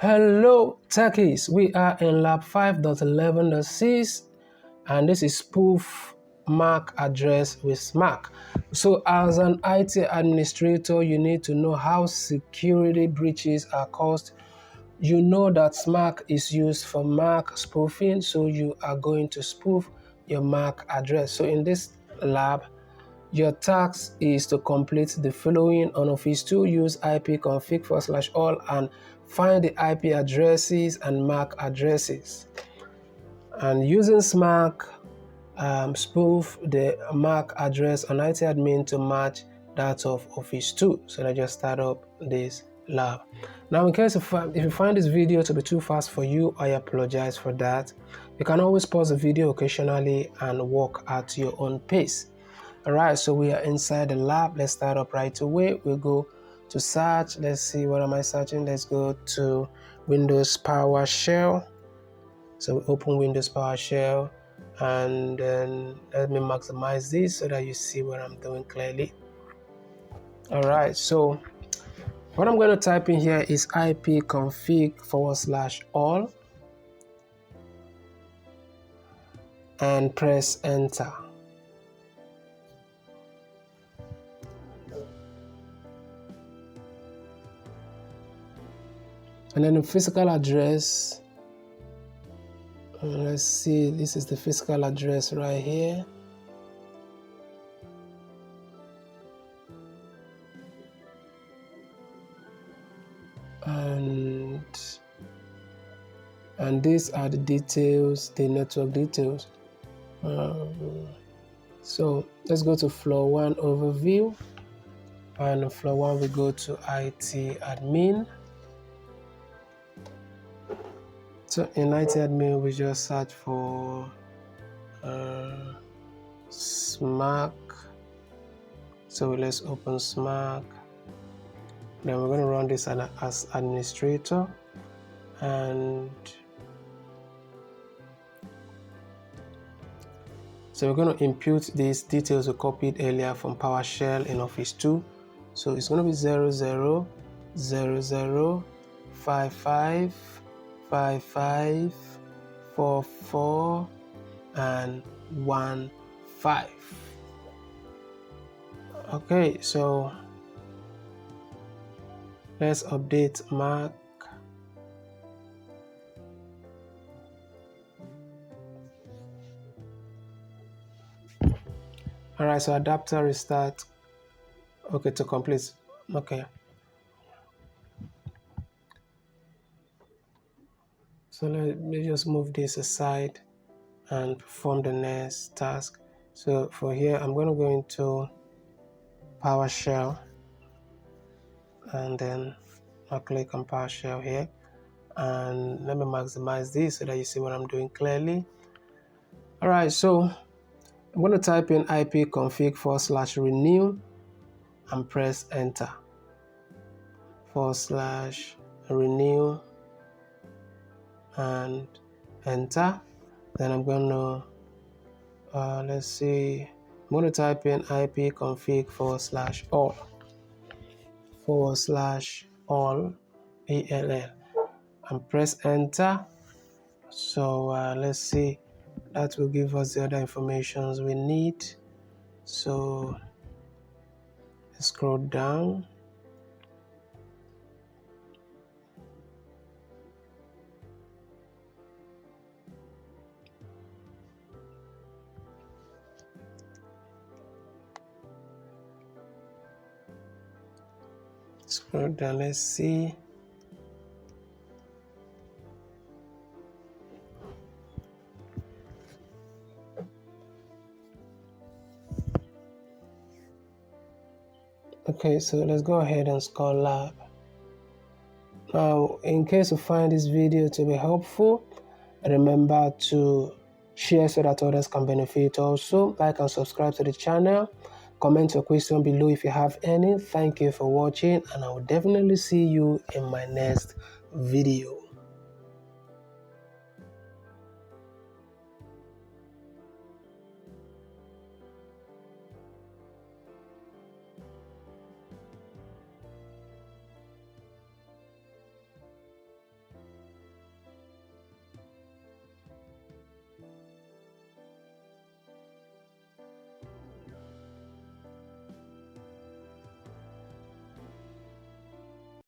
Hello techies, we are in lab 5.11.6 and this is spoof MAC address with SMAC. So as an IT administrator, you need to know how security breaches are caused. You know that SMAC is used for MAC spoofing, so you are going to spoof your MAC address. So in this lab, your task is to complete the following on Office 2. Use ipconfig/all and find the IP addresses and MAC addresses. And using SMAC, spoof the MAC address on IT admin to match that of Office 2. So let's just start up this lab. Now, in case if you find this video to be too fast for you, I apologize for that. You can always pause the video occasionally and walk at your own pace. Alright, so we are inside the lab. Let's start up right away. We'll go to search. Let's see, what am I searching? Let's go to Windows PowerShell. So we open Windows PowerShell and then let me maximize this so that you see what I'm doing clearly. Alright, so what I'm going to type in here is ipconfig/all and press enter. And then the physical address, let's see, this is the physical address right here. And these are the details, the network details. So let's go to floor 1 overview, and floor 1 we go to IT admin. So in IT admin, we just search for SMAC. So let's open SMAC. Then we're going to run this as administrator. And so we're going to impute these details we copied earlier from PowerShell in Office 2. So it's going to be 0000555544 and 15. Okay, so let's update MAC. Alright, so adapter restart. Okay, to complete. Okay. So let me just move this aside and perform the next task. So for here, I'm going to go into PowerShell and then I'll click on PowerShell here. And let me maximize this so that you see what I'm doing clearly. All right, so I'm going to type in ipconfig/renew and press enter. /renew and enter. Then I'm going to let's see, I'm going to type in ipconfig/all /all and press enter. So let's see, that will give us the other informations we need. So let's scroll down. Scroll down, let's see. Okay, so let's go ahead and score lab. Now, in case you find this video to be helpful, remember to share so that others can benefit also. Like and subscribe to the channel. Comment your question below if you have any. Thank you for watching, and I will definitely see you in my next video.